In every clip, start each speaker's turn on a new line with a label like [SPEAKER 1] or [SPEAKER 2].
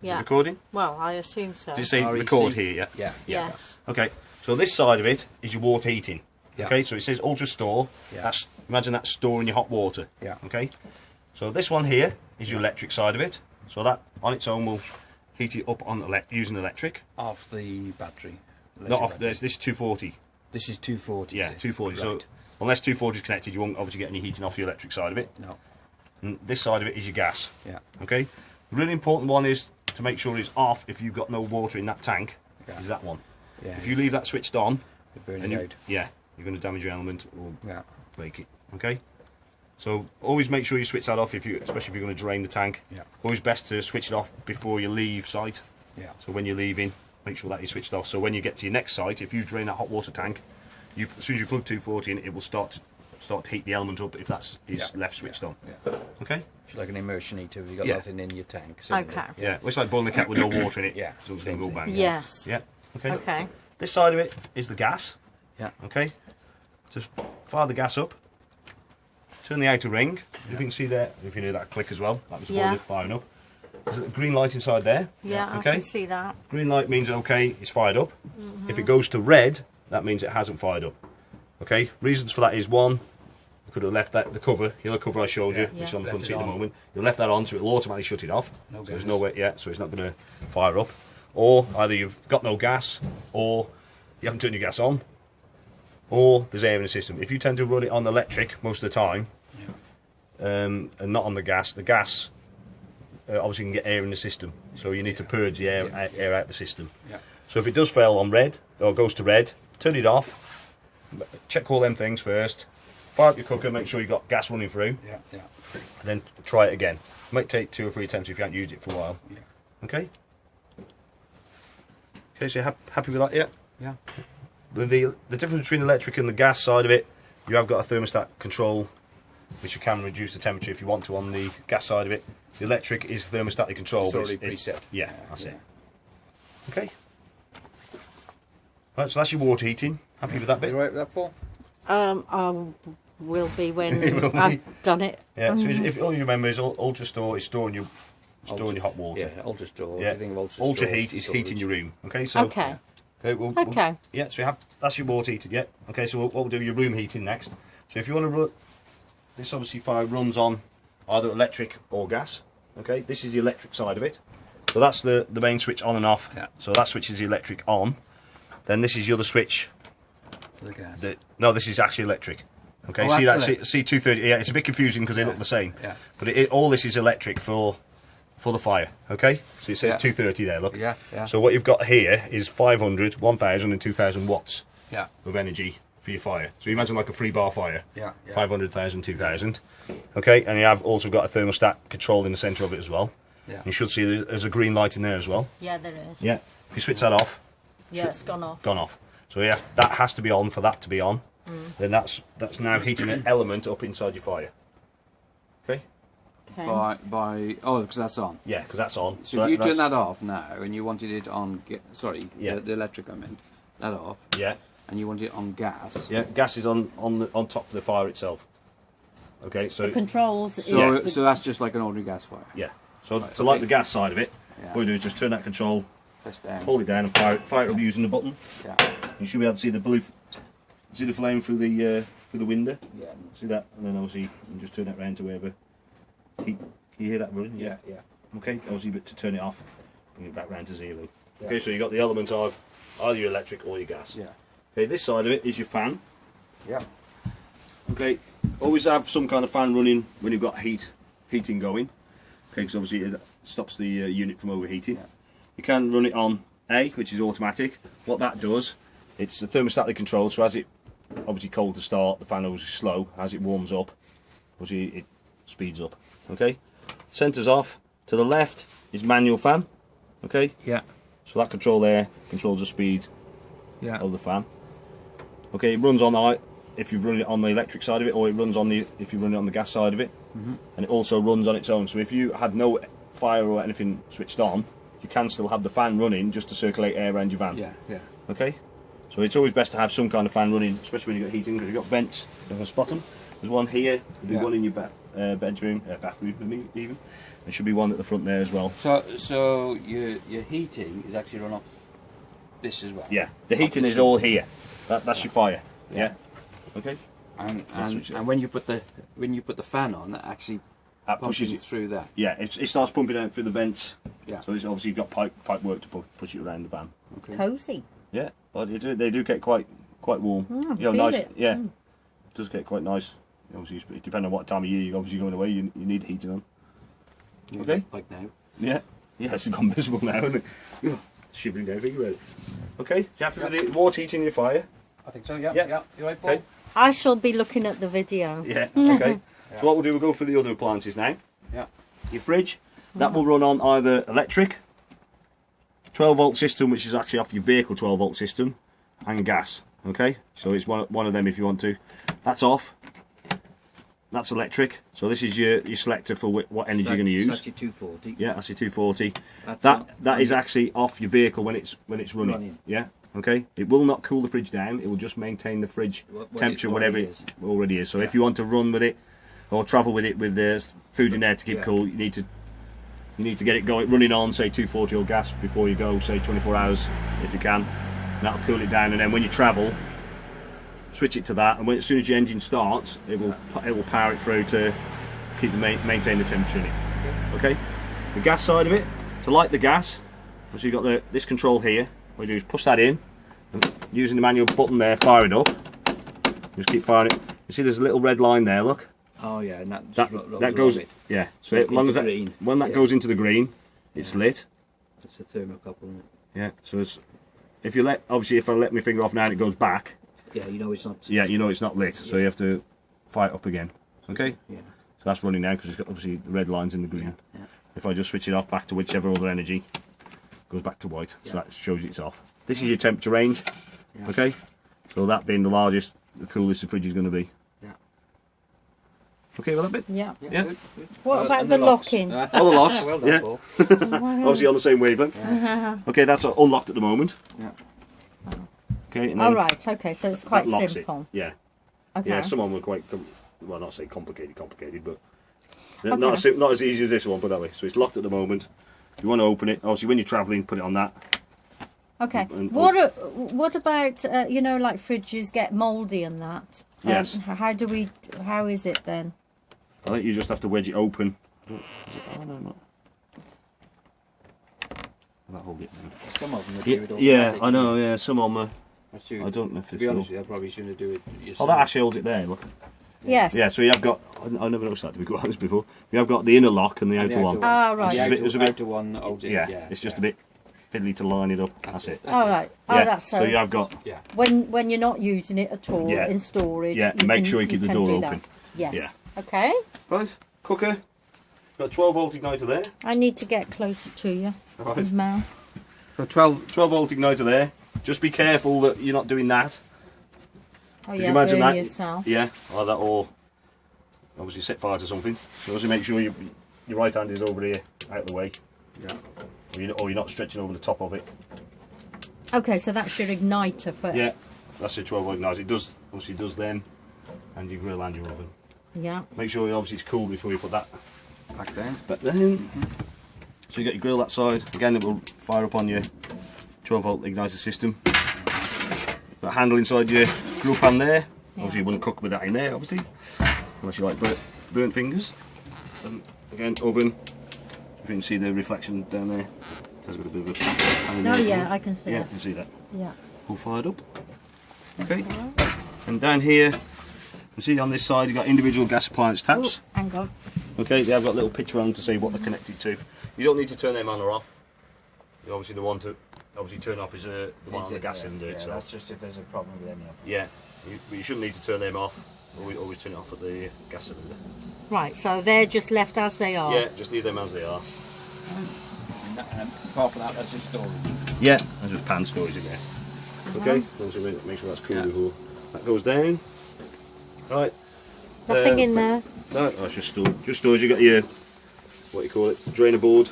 [SPEAKER 1] Yeah.
[SPEAKER 2] Is it recording?
[SPEAKER 1] Well, I assume so.
[SPEAKER 2] Did you say
[SPEAKER 3] REC?
[SPEAKER 2] record here? Yeah.
[SPEAKER 3] Yeah.
[SPEAKER 1] Yes.
[SPEAKER 2] Okay. So this side of it is your water heating.
[SPEAKER 3] Yeah.
[SPEAKER 2] Okay. So it says ultra store.
[SPEAKER 3] Yeah.
[SPEAKER 2] That's, imagine that's storing your hot water.
[SPEAKER 3] Yeah.
[SPEAKER 2] Okay. So this one here is your electric side of it. So that on its own will heat it up on using electric.
[SPEAKER 3] Off the battery.
[SPEAKER 2] Not off.
[SPEAKER 3] Battery.
[SPEAKER 2] This is 240.
[SPEAKER 3] This is 240.
[SPEAKER 2] Yeah,
[SPEAKER 3] is it?
[SPEAKER 2] 240.
[SPEAKER 3] Right.
[SPEAKER 2] So unless 240 is connected, you won't obviously get any heating off the electric side of it.
[SPEAKER 3] No.
[SPEAKER 2] And this side of it is your gas.
[SPEAKER 3] Yeah.
[SPEAKER 2] Okay. The really important one is to make sure it's off if you've got no water in that tank.
[SPEAKER 3] Yeah.
[SPEAKER 2] Is that one?
[SPEAKER 3] Yeah.
[SPEAKER 2] If you leave that switched on,
[SPEAKER 3] You're burning out.
[SPEAKER 2] yeah, you're going to damage your element or
[SPEAKER 3] Yeah.
[SPEAKER 2] break it. Okay. So always make sure you switch that off especially if you're going to drain the tank.
[SPEAKER 3] Yeah.
[SPEAKER 2] Always best to switch it off before you leave site.
[SPEAKER 3] Yeah.
[SPEAKER 2] So when you're leaving, make sure that is switched off. So when you get to your next site, if you drain that hot water tank, as soon as you plug 240 in, it will start to heat the element up if that's left switched on.
[SPEAKER 3] Yeah.
[SPEAKER 2] Okay.
[SPEAKER 3] It's like an immersion heater if you've got
[SPEAKER 2] Yeah.
[SPEAKER 3] nothing in your tank.
[SPEAKER 1] Okay.
[SPEAKER 2] Yeah. Well, it's like boiling a kettle with no water in it.
[SPEAKER 3] Yeah.
[SPEAKER 2] So it's going
[SPEAKER 3] Same
[SPEAKER 2] to go
[SPEAKER 3] thing.
[SPEAKER 2] bang.
[SPEAKER 1] Yes.
[SPEAKER 2] Yeah. Okay.
[SPEAKER 1] Okay.
[SPEAKER 2] This side of it is the gas.
[SPEAKER 3] Yeah.
[SPEAKER 2] Okay. Just fire the gas up. Turn the outer ring. If you can see there, if you hear that click as well, that was
[SPEAKER 1] Yeah.
[SPEAKER 2] firing up. There's a green light inside there.
[SPEAKER 1] Yeah,
[SPEAKER 2] Okay.
[SPEAKER 1] I can see that.
[SPEAKER 2] Green light means okay, it's fired up. If it goes to red, that means it hasn't fired up. Okay. Reasons for that is one, you could have left the cover, yellow cover I showed you,
[SPEAKER 1] Yeah.
[SPEAKER 2] which is on the
[SPEAKER 3] Left
[SPEAKER 2] front
[SPEAKER 3] it
[SPEAKER 2] seat at the
[SPEAKER 3] on.
[SPEAKER 2] moment. You left that on, so it'll automatically shut it off.
[SPEAKER 3] No
[SPEAKER 2] so there's
[SPEAKER 3] gas.
[SPEAKER 2] no way, so it's not going to fire up. Or either you've got no gas, or you haven't turned your gas on, or there's air in the system. If you tend to run it on electric most of the time, and not on the gas obviously can get air in the system. So you need to purge the air out the system.
[SPEAKER 3] Yeah.
[SPEAKER 2] So if it does fail on red, or goes to red, turn it off, check all them things first, fire up your cooker, make sure you've got gas running through,
[SPEAKER 3] Yeah. Yeah.
[SPEAKER 2] and then try it again. It might take 2 or 3 attempts if you haven't used it for a while.
[SPEAKER 3] Yeah.
[SPEAKER 2] Okay? Okay, so you're happy with that yet?
[SPEAKER 3] Yeah.
[SPEAKER 2] The difference between electric and the gas side of it, you have got a thermostat control, which you can reduce the temperature if you want to on the gas side of it. The electric is thermostatic control.
[SPEAKER 3] It's
[SPEAKER 2] but
[SPEAKER 3] already preset.
[SPEAKER 2] Yeah, that's
[SPEAKER 3] Yeah.
[SPEAKER 2] it. Okay. Right, so that's your water heating. Happy with that bit?
[SPEAKER 3] You right with that, Paul?
[SPEAKER 1] I will be when
[SPEAKER 2] You will be.
[SPEAKER 1] I've done it.
[SPEAKER 2] Yeah, so if all you remember is Ultra Store is storing your hot water.
[SPEAKER 3] Yeah, ultra store.
[SPEAKER 2] Yeah.
[SPEAKER 3] Everything of ultra
[SPEAKER 2] Ultra
[SPEAKER 3] store
[SPEAKER 2] heat is
[SPEAKER 3] storage.
[SPEAKER 2] heating your room. Okay, so
[SPEAKER 1] Okay.
[SPEAKER 2] Okay, yeah, so you have that's your water heated. Yeah. Okay, so what we'll do your room heating next. So if you want to run, this obviously runs on either electric or gas. Okay, this is the electric side of it. So that's the main switch on and off.
[SPEAKER 3] Yeah.
[SPEAKER 2] So that switch is the electric on. Then this is the other switch.
[SPEAKER 3] The gas.
[SPEAKER 2] No, this is actually electric. Okay,
[SPEAKER 3] Oh,
[SPEAKER 2] see that?
[SPEAKER 3] that's
[SPEAKER 2] C230. Yeah, it's a bit confusing because they look the same.
[SPEAKER 3] Yeah.
[SPEAKER 2] But all this is electric for the fire. Okay, so it says
[SPEAKER 3] Yeah.
[SPEAKER 2] 230 there. Look.
[SPEAKER 3] Yeah, yeah.
[SPEAKER 2] So what you've got here is 500, 1,000, and 2,000 watts
[SPEAKER 3] Yeah.
[SPEAKER 2] of energy for your fire. So you imagine like a 3-bar fire.
[SPEAKER 3] Yeah, yeah.
[SPEAKER 2] 500,000, 2,000. Okay, and you have also got a thermostat control in the centre of it as well.
[SPEAKER 3] Yeah.
[SPEAKER 2] You should see there's a green light in there as well.
[SPEAKER 1] Yeah, there is.
[SPEAKER 2] Yeah. If you switch that off,
[SPEAKER 1] Yeah, it's gone off.
[SPEAKER 2] gone off. So yeah, that has to be on for that to be on. Then that's now heating an element up inside your fire. Okay.
[SPEAKER 1] Okay.
[SPEAKER 3] Because that's on.
[SPEAKER 2] Yeah, because that's on.
[SPEAKER 3] So if you turn that off now and you wanted it on,
[SPEAKER 2] Yeah.
[SPEAKER 3] the electric I meant, that off,
[SPEAKER 2] Yeah.
[SPEAKER 3] and you want it on gas.
[SPEAKER 2] Yeah. Gas is on top of the fire itself. Okay. So
[SPEAKER 1] The controls.
[SPEAKER 3] So,
[SPEAKER 1] is
[SPEAKER 3] so that's just like an ordinary gas fire.
[SPEAKER 2] yeah. So
[SPEAKER 3] Right,
[SPEAKER 2] to light
[SPEAKER 3] okay.
[SPEAKER 2] the gas side of it,
[SPEAKER 3] Yeah.
[SPEAKER 2] what we do is just turn that control,
[SPEAKER 3] Press down.
[SPEAKER 2] hold it down, and fire it up using the button.
[SPEAKER 3] Yeah.
[SPEAKER 2] You should be able to see the blue. See the flame through the window.
[SPEAKER 3] Yeah.
[SPEAKER 2] See that, and then obviously you can just turn that round to wherever. You hear that running?
[SPEAKER 3] Yeah. Yeah.
[SPEAKER 2] Okay, obviously, but to turn it off, bring it back round to 0.
[SPEAKER 3] Yeah.
[SPEAKER 2] Okay, so you got the element of either your electric or your gas.
[SPEAKER 3] Yeah.
[SPEAKER 2] Okay, this side of it is your fan.
[SPEAKER 3] Yeah.
[SPEAKER 2] Okay, always have some kind of fan running when you've got heating going. Okay, because obviously it stops the unit from overheating.
[SPEAKER 3] Yeah.
[SPEAKER 2] You can run it on A, which is automatic. What that does, it's the thermostatic control, so as it obviously cold to start, the fan obviously slow. As it warms up, obviously it speeds up. Okay, centre's off. To the left is manual fan. Okay,
[SPEAKER 3] Yeah.
[SPEAKER 2] so that control there controls the speed
[SPEAKER 3] Yeah.
[SPEAKER 2] of the fan. Okay, it runs on if you run it on the electric side of it, or it runs on if you run it on the gas side of it, and it also runs on its own. So if you had no fire or anything switched on, you can still have the fan running just to circulate air around your van.
[SPEAKER 3] Yeah. Yeah.
[SPEAKER 2] Okay, so it's always best to have some kind of fan running, especially when you've got heating, because you've got vents. You can spot them. There's one here. There'll be
[SPEAKER 3] Yeah.
[SPEAKER 2] one in your bedroom, bathroom even. There should be one at the front there as well.
[SPEAKER 3] So your heating is actually run off this as well.
[SPEAKER 2] Yeah, the heating is all here. That's your fire. Yeah. Okay.
[SPEAKER 3] And when you put the fan on, that actually pushes it through that.
[SPEAKER 2] Yeah, it starts pumping out through the vents.
[SPEAKER 3] Yeah.
[SPEAKER 2] So it's obviously you've got pipe work to push it around the van.
[SPEAKER 3] Okay.
[SPEAKER 1] Cozy.
[SPEAKER 2] Yeah, well, they do get quite warm.
[SPEAKER 1] Feel
[SPEAKER 2] nice.
[SPEAKER 1] it.
[SPEAKER 2] Yeah, it does get quite nice. Obviously, depending on what time of year you're obviously going away, you need heating on.
[SPEAKER 3] Yeah,
[SPEAKER 2] Okay.
[SPEAKER 3] Like now.
[SPEAKER 2] Yeah. Yeah, it's gone visible now, isn't it? Ugh, shivering down, think about it. Okay, you happy with the water heating your fire?
[SPEAKER 3] I think so. Yeah.
[SPEAKER 2] Yeah.
[SPEAKER 3] Yeah. You right, Paul?
[SPEAKER 2] Okay.
[SPEAKER 1] I shall be looking at the video.
[SPEAKER 2] Yeah. Okay. So what we'll do, we'll go for the other appliances now.
[SPEAKER 3] Yeah.
[SPEAKER 2] Your fridge, that will run on either electric, 12-volt system, which is actually off your vehicle 12-volt system, and gas. Okay, so it's one of them if you want to. That's off. That's electric. So this is your selector for what energy you're going to use.
[SPEAKER 3] That's your 240.
[SPEAKER 2] Yeah, that's your 240.
[SPEAKER 3] That's
[SPEAKER 2] That is actually off your vehicle when it's running. Yeah. Okay. It will not cool the fridge down. It will just maintain the fridge temperature, whatever it already is. So if you want to run with it or travel with it with the food in there to keep cool, you need to get it running on, say 240 or gas before you go, say 24 hours if you can. And that'll cool it down, and then when you travel, switch it to that, and as soon as your engine starts, it will power it through to keep maintain the temperature in it. Okay. The gas side of it, to light the gas, so you've got this control here. What you do is push that in, and using the manual button there, fire it up. Just keep firing it. You see, there's a little red line there. Look.
[SPEAKER 3] Oh yeah, and
[SPEAKER 2] that goes. Yeah. So as long as when that goes into the green, it's lit.
[SPEAKER 3] That's the thermocouple, isn't it?
[SPEAKER 2] Yeah. So if I let my finger off now and it goes back.
[SPEAKER 3] Yeah, you know it's not.
[SPEAKER 2] Yeah, you know it's not lit, so you have to fire it up again. Okay.
[SPEAKER 3] Yeah.
[SPEAKER 2] So that's running now because it's got obviously the red lines in the green.
[SPEAKER 3] Yeah.
[SPEAKER 2] If I just switch it off back to whichever other energy, it goes back to white. So that shows you it's off. This is your temperature range.
[SPEAKER 3] Yeah.
[SPEAKER 2] Okay. So that being the largest, the coolest the fridge is going to be.
[SPEAKER 3] Yeah.
[SPEAKER 2] Okay with that bit?
[SPEAKER 1] Yeah.
[SPEAKER 2] Yeah.
[SPEAKER 3] Good.
[SPEAKER 1] What about
[SPEAKER 3] and
[SPEAKER 1] the
[SPEAKER 3] locks?
[SPEAKER 1] locking?
[SPEAKER 2] All the locks.
[SPEAKER 3] Well done,
[SPEAKER 2] Yeah.
[SPEAKER 3] Paul.
[SPEAKER 2] Obviously on the same wavelength. Okay, that's unlocked at the moment.
[SPEAKER 3] Yeah.
[SPEAKER 2] Okay. And then
[SPEAKER 1] All right. Okay. So it's quite
[SPEAKER 2] that locks
[SPEAKER 1] simple.
[SPEAKER 2] it. Yeah.
[SPEAKER 1] Okay.
[SPEAKER 2] Yeah. Some of them were quite, well, not say complicated, but
[SPEAKER 1] Okay.
[SPEAKER 2] not as easy as this one. Put it that way. So it's locked at the moment. If you want to open it, obviously when you're travelling, put it on that.
[SPEAKER 1] Okay.
[SPEAKER 2] And-
[SPEAKER 1] What about like fridges get mouldy and that?
[SPEAKER 2] Yes.
[SPEAKER 1] How is it then?
[SPEAKER 2] I think you just have to wedge it open. Oh no, not. That hold it.
[SPEAKER 3] Some of them do it
[SPEAKER 2] Yeah,
[SPEAKER 3] automatically.
[SPEAKER 2] I know. Yeah, some on them.
[SPEAKER 3] I
[SPEAKER 2] I don't know if
[SPEAKER 3] To
[SPEAKER 2] it's.
[SPEAKER 3] be honest with you, I probably shouldn't do it yourself.
[SPEAKER 2] Oh, that actually holds it there. Look.
[SPEAKER 1] Yes.
[SPEAKER 2] Yeah, so you have got. I never noticed that to be quite honest before. You have got the inner lock and the outer one.
[SPEAKER 1] Ah, right.
[SPEAKER 3] The
[SPEAKER 2] It's a bit-
[SPEAKER 3] outer one holds it.
[SPEAKER 2] Yeah,
[SPEAKER 3] Yeah,
[SPEAKER 2] it's just a bit fiddly to line it up. That's it.
[SPEAKER 1] All right.
[SPEAKER 2] Yeah.
[SPEAKER 1] Oh, that's so.
[SPEAKER 2] So you have got.
[SPEAKER 3] Yeah.
[SPEAKER 1] When you're not using it at all
[SPEAKER 2] Yeah.
[SPEAKER 1] in storage.
[SPEAKER 2] Yeah, make sure you keep the
[SPEAKER 1] can
[SPEAKER 2] door
[SPEAKER 1] do that.
[SPEAKER 2] open.
[SPEAKER 1] Yes.
[SPEAKER 2] Yeah.
[SPEAKER 1] Okay.
[SPEAKER 2] Right, cooker. Got a 12-volt igniter there.
[SPEAKER 1] I need to get closer to you,
[SPEAKER 2] Right.
[SPEAKER 1] Ms. Mal.
[SPEAKER 3] So 12.
[SPEAKER 2] 12-volt igniter there. Just be careful that you're not doing that.
[SPEAKER 1] Oh
[SPEAKER 2] Could
[SPEAKER 1] yeah,
[SPEAKER 2] you imagine
[SPEAKER 1] burn
[SPEAKER 2] that?
[SPEAKER 1] yourself.
[SPEAKER 2] Yeah, like that, or obviously set fire to something. So also make sure your right hand is over here, out of the way.
[SPEAKER 3] Yeah.
[SPEAKER 2] Or you're not stretching over the top of it.
[SPEAKER 1] Okay, so that's your igniter for.
[SPEAKER 2] Yeah, that's your 12-volt igniter. It does obviously does them, and your grill and your oven.
[SPEAKER 1] Yeah.
[SPEAKER 2] Make sure obviously it's cool before you put that
[SPEAKER 3] Back down.
[SPEAKER 2] back then. So you got your grill that side. Again, it will fire up on your 12-volt igniter system. Got a handle inside your grill pan there. Obviously, you wouldn't cook with that in there, obviously, unless you like burnt fingers. Again, oven. If you can see the reflection down there, there's a bit of a.
[SPEAKER 1] Oh yeah, I can see
[SPEAKER 2] Yeah,
[SPEAKER 1] it.
[SPEAKER 2] you can see that.
[SPEAKER 1] Yeah.
[SPEAKER 2] All fired up. Okay. And down here, you can see on this side you've got individual gas appliance taps.
[SPEAKER 1] Oh, hang on.
[SPEAKER 2] Okay, they have got a little picture on to say what they're connected to. You don't need to turn them on or off. Obviously, the one to turn off is the one on the gas cylinder itself.
[SPEAKER 3] That's just if there's a problem with any of them.
[SPEAKER 2] Yeah, but you shouldn't need to turn them off. Always turn it off at the gas cylinder.
[SPEAKER 1] Right, so they're just left as they are.
[SPEAKER 2] Yeah, just leave them as they are.
[SPEAKER 3] And apart from that, that's just storage.
[SPEAKER 2] Yeah, there's just pan storage in there. Okay, obviously make sure that's cool before that goes down. Right.
[SPEAKER 1] Nothing in there.
[SPEAKER 2] No, it's just storage. Just storage. You got your what do you call it? Drainer board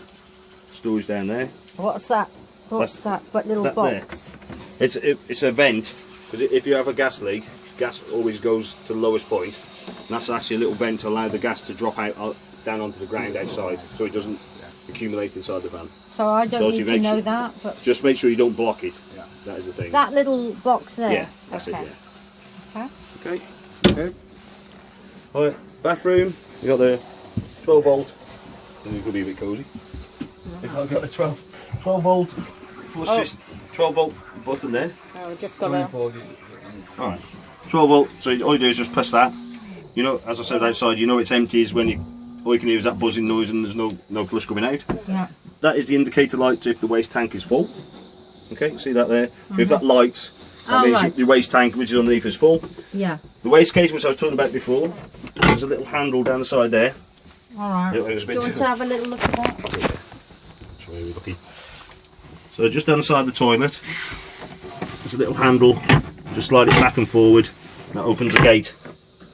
[SPEAKER 2] storage down there.
[SPEAKER 1] What's that? What's that? What little
[SPEAKER 2] that
[SPEAKER 1] box?
[SPEAKER 2] It's a vent because if you have a gas leak, gas always goes to the lowest point, and that's actually a little vent to allow the gas to drop out down onto the ground outside, so it doesn't accumulate inside the van.
[SPEAKER 1] So I don't
[SPEAKER 2] So
[SPEAKER 1] need
[SPEAKER 2] you
[SPEAKER 1] to
[SPEAKER 2] make
[SPEAKER 1] know
[SPEAKER 2] sure-
[SPEAKER 1] that, but
[SPEAKER 2] Just make sure you don't block it.
[SPEAKER 3] Yeah.
[SPEAKER 2] That is the thing.
[SPEAKER 1] that little box there.
[SPEAKER 2] Yeah, that's
[SPEAKER 1] okay.
[SPEAKER 2] it. Yeah.
[SPEAKER 1] Okay.
[SPEAKER 2] Okay. Okay. Alright, bathroom. You got the 12 volt. And you could be a bit cosy. I've got the 12 volt flush 12 volt button there.
[SPEAKER 1] Oh, we just got a.
[SPEAKER 2] Alright. 12 volt. So all you do is just press that. You know, as I said outside, you know it's empty is when you all you can hear is that buzzing noise and there's no flush coming out.
[SPEAKER 1] Yeah.
[SPEAKER 2] That is the indicator light if the waste tank is full. Okay, see that there? So if that lights, that
[SPEAKER 1] Oh,
[SPEAKER 2] means
[SPEAKER 1] right.
[SPEAKER 2] the waste tank which is underneath is full.
[SPEAKER 1] Yeah.
[SPEAKER 2] The waste case, which I was talking about before, there's a little handle down the side there.
[SPEAKER 1] All right.
[SPEAKER 2] It was a
[SPEAKER 1] Do
[SPEAKER 2] bit
[SPEAKER 1] you want to have a little look at that?
[SPEAKER 2] That's where we're lucky. So just down the side of the toilet, there's a little handle. Just slide it back and forward. That opens a gate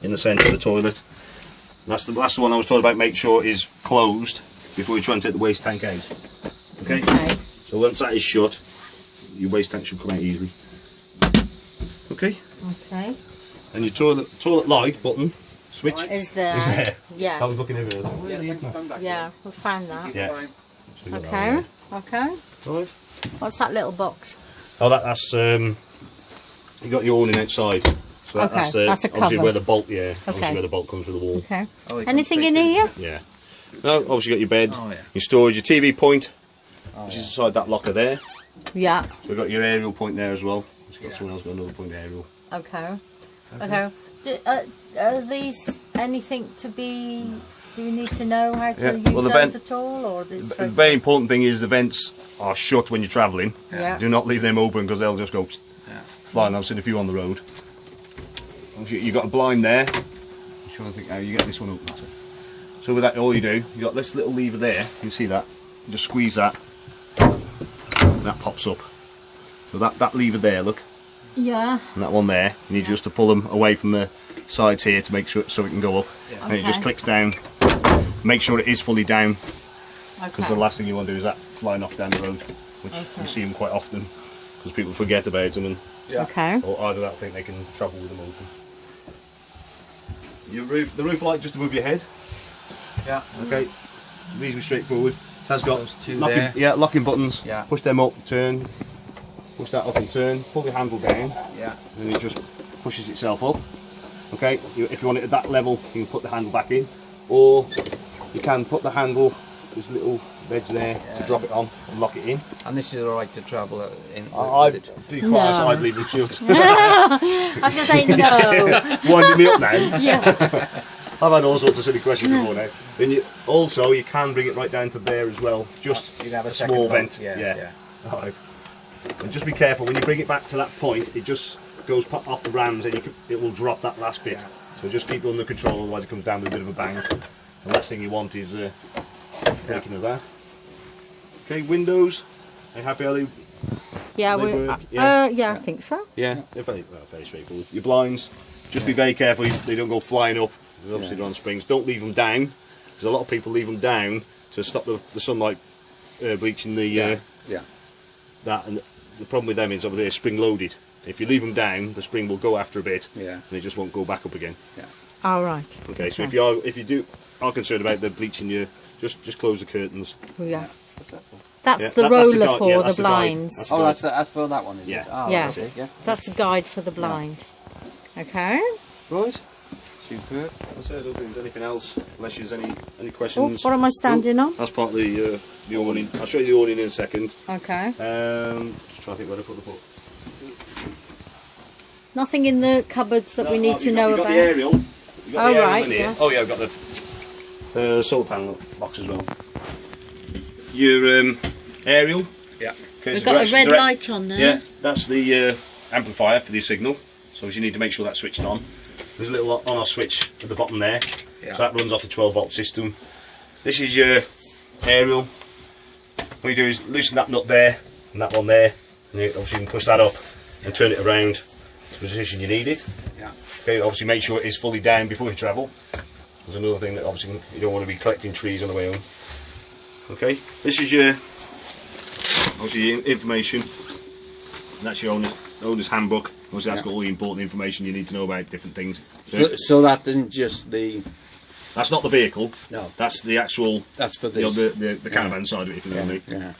[SPEAKER 2] in the centre of the toilet. And that's the last one I was talking about. Make sure it is closed before you try and take the waste tank out. Okay.
[SPEAKER 1] Okay.
[SPEAKER 2] So once that is shut, your waste tank should come out easily. Okay.
[SPEAKER 1] Okay.
[SPEAKER 2] And your toilet light button switch
[SPEAKER 1] Is there?
[SPEAKER 2] is there.
[SPEAKER 1] Yeah.
[SPEAKER 2] I was looking everywhere. Where are they?
[SPEAKER 1] Yeah, we found that.
[SPEAKER 2] Yeah. So we got that
[SPEAKER 1] Okay.
[SPEAKER 2] one
[SPEAKER 1] Okay.
[SPEAKER 2] there. Right.
[SPEAKER 1] What's that little box?
[SPEAKER 2] Oh, that's you got your awning outside. So
[SPEAKER 1] Okay,
[SPEAKER 2] that's
[SPEAKER 1] that's a
[SPEAKER 2] obviously
[SPEAKER 1] cover.
[SPEAKER 2] where the bolt, obviously
[SPEAKER 1] Okay.
[SPEAKER 2] where the bolt comes through the wall.
[SPEAKER 1] Okay.
[SPEAKER 3] Oh, you
[SPEAKER 1] Anything
[SPEAKER 3] can
[SPEAKER 1] in
[SPEAKER 3] take
[SPEAKER 1] here?
[SPEAKER 2] Yeah. No, obviously you got your bed,
[SPEAKER 3] Oh, yeah.
[SPEAKER 2] your storage, your TV point, which is inside that locker there.
[SPEAKER 1] Yeah.
[SPEAKER 2] So we've got your aerial point there as well. So you've got someone else got another point aerial.
[SPEAKER 1] Okay. Okay. Are these anything to be? Do you need to know how to
[SPEAKER 2] Yeah,
[SPEAKER 1] use
[SPEAKER 2] well, the
[SPEAKER 1] those
[SPEAKER 2] vent-
[SPEAKER 1] at all, or this?
[SPEAKER 2] The very important thing is the vents are shut when you're travelling.
[SPEAKER 1] Yeah.
[SPEAKER 2] Do not leave them open because they'll just go
[SPEAKER 3] Yeah.
[SPEAKER 2] flying. I've seen a few on the road. You've got a blind there. I'm trying to think how you get this one open. That's it. So with that, all you do, you got this little lever there. You can see that. You just squeeze that. And that pops up. So that lever there, look,
[SPEAKER 1] Yeah.
[SPEAKER 2] and that one there. You need just to pull them away from the sides here to make sure so it can go up. And it just
[SPEAKER 1] Okay.
[SPEAKER 2] clicks down. Make sure it is fully down, because
[SPEAKER 1] Okay.
[SPEAKER 2] the last thing you want to do is that flying off down the road, which you see them quite often because people forget about them, and
[SPEAKER 1] Okay.
[SPEAKER 2] or either that think they can travel with them open. Your roof, the roof light just above your head.
[SPEAKER 3] Yeah.
[SPEAKER 2] Okay, reasonably straightforward. Has got
[SPEAKER 3] Those two there.
[SPEAKER 2] locking buttons.
[SPEAKER 3] Yeah.
[SPEAKER 2] Push them up, turn. Push that up and turn. Pull the handle down,
[SPEAKER 3] Yeah.
[SPEAKER 2] and it just pushes itself up. Okay, if you want it at that level, you can put the handle back in, or you can put the handle, this little wedge there, to drop it on and lock it in.
[SPEAKER 3] And this is alright to travel in.
[SPEAKER 2] I'd
[SPEAKER 3] with it.
[SPEAKER 2] be quite honest,
[SPEAKER 1] No.
[SPEAKER 2] I'd leave them shut.
[SPEAKER 1] I was going to say no.
[SPEAKER 2] Winding me up now.
[SPEAKER 1] Yeah.
[SPEAKER 2] I've had all sorts of silly questions before now. Then you can bring it right down to there as well. Just
[SPEAKER 3] You'd have a
[SPEAKER 2] a
[SPEAKER 3] second
[SPEAKER 2] small
[SPEAKER 3] bolt,
[SPEAKER 2] vent.
[SPEAKER 3] yeah.
[SPEAKER 2] Alright. And just be careful when you bring it back to that point. It just goes off the rams, and it will drop that last bit. So just keep it under control, otherwise it comes down with a bit of a bang. The last thing you want is breaking of that. Okay, windows. Are you happy? Are they?
[SPEAKER 1] Yeah.
[SPEAKER 2] They
[SPEAKER 1] We.
[SPEAKER 2] work,
[SPEAKER 1] Yeah. I think so.
[SPEAKER 2] Yeah, they're very straightforward. Your blinds, just be very careful they don't go flying up. Obviously they're on springs. Don't leave them down, because a lot of people leave them down to stop the sunlight bleaching the
[SPEAKER 3] Yeah.
[SPEAKER 2] that. And the problem with them is over there spring loaded. If you leave them down, the spring will go after a bit,
[SPEAKER 3] Yeah.
[SPEAKER 2] and they just won't go back up again.
[SPEAKER 1] All right.
[SPEAKER 2] Okay, so if you are concerned about the bleaching, you just close the curtains.
[SPEAKER 1] Yeah. That's
[SPEAKER 2] Yeah,
[SPEAKER 1] the
[SPEAKER 2] that's
[SPEAKER 1] roller
[SPEAKER 2] guide,
[SPEAKER 1] for
[SPEAKER 2] yeah,
[SPEAKER 1] the
[SPEAKER 2] that's the guide.
[SPEAKER 1] blinds.
[SPEAKER 2] That's
[SPEAKER 3] Oh, that's for that one, is
[SPEAKER 2] Yeah.
[SPEAKER 3] it? Oh,
[SPEAKER 1] Yeah.
[SPEAKER 3] that's it, yeah.
[SPEAKER 1] That's the guide for the blind. Okay.
[SPEAKER 2] Right.
[SPEAKER 3] Superb.
[SPEAKER 2] That's it. I don't think there's anything else, unless there's any
[SPEAKER 1] Oh,
[SPEAKER 2] questions.
[SPEAKER 1] what am I standing on?
[SPEAKER 2] That's part of the awning. I'll show you the awning in a second.
[SPEAKER 1] Okay.
[SPEAKER 2] Just trying to think where to put the book.
[SPEAKER 1] Nothing in the cupboards that we need to know
[SPEAKER 2] You've got
[SPEAKER 1] about.
[SPEAKER 2] the aerial. You've got
[SPEAKER 1] Oh,
[SPEAKER 2] the aerial
[SPEAKER 1] right,
[SPEAKER 2] in here.
[SPEAKER 1] yes.
[SPEAKER 2] Oh yeah, I've got the solar panel box as well. Your aerial.
[SPEAKER 3] Yeah.
[SPEAKER 2] Okay,
[SPEAKER 1] We've
[SPEAKER 2] so
[SPEAKER 1] got a
[SPEAKER 2] direct-
[SPEAKER 1] red
[SPEAKER 2] direct-
[SPEAKER 1] light on there.
[SPEAKER 2] Yeah, that's the amplifier for the signal. So you need to make sure that's switched on. There's a little on-off switch at the bottom there.
[SPEAKER 3] Yeah.
[SPEAKER 2] So that runs off the 12 volt system. This is your aerial. What you do is loosen that nut there and that one there. And you obviously can push that up and turn it around to the position you need it.
[SPEAKER 3] Yeah.
[SPEAKER 2] Okay, obviously make sure it is fully down before you travel. There's another thing that obviously you don't want to be collecting trees on the way home. Okay, this is your obviously your information. And that's your owner's handbook. Obviously, that's got all the important information you need to know about different things.
[SPEAKER 4] So that isn't just the...
[SPEAKER 2] That's not the vehicle.
[SPEAKER 4] No.
[SPEAKER 2] That's the actual...
[SPEAKER 4] That's for
[SPEAKER 2] you know,
[SPEAKER 4] this.
[SPEAKER 2] the caravan side of it, if you know what I mean.
[SPEAKER 4] Yeah.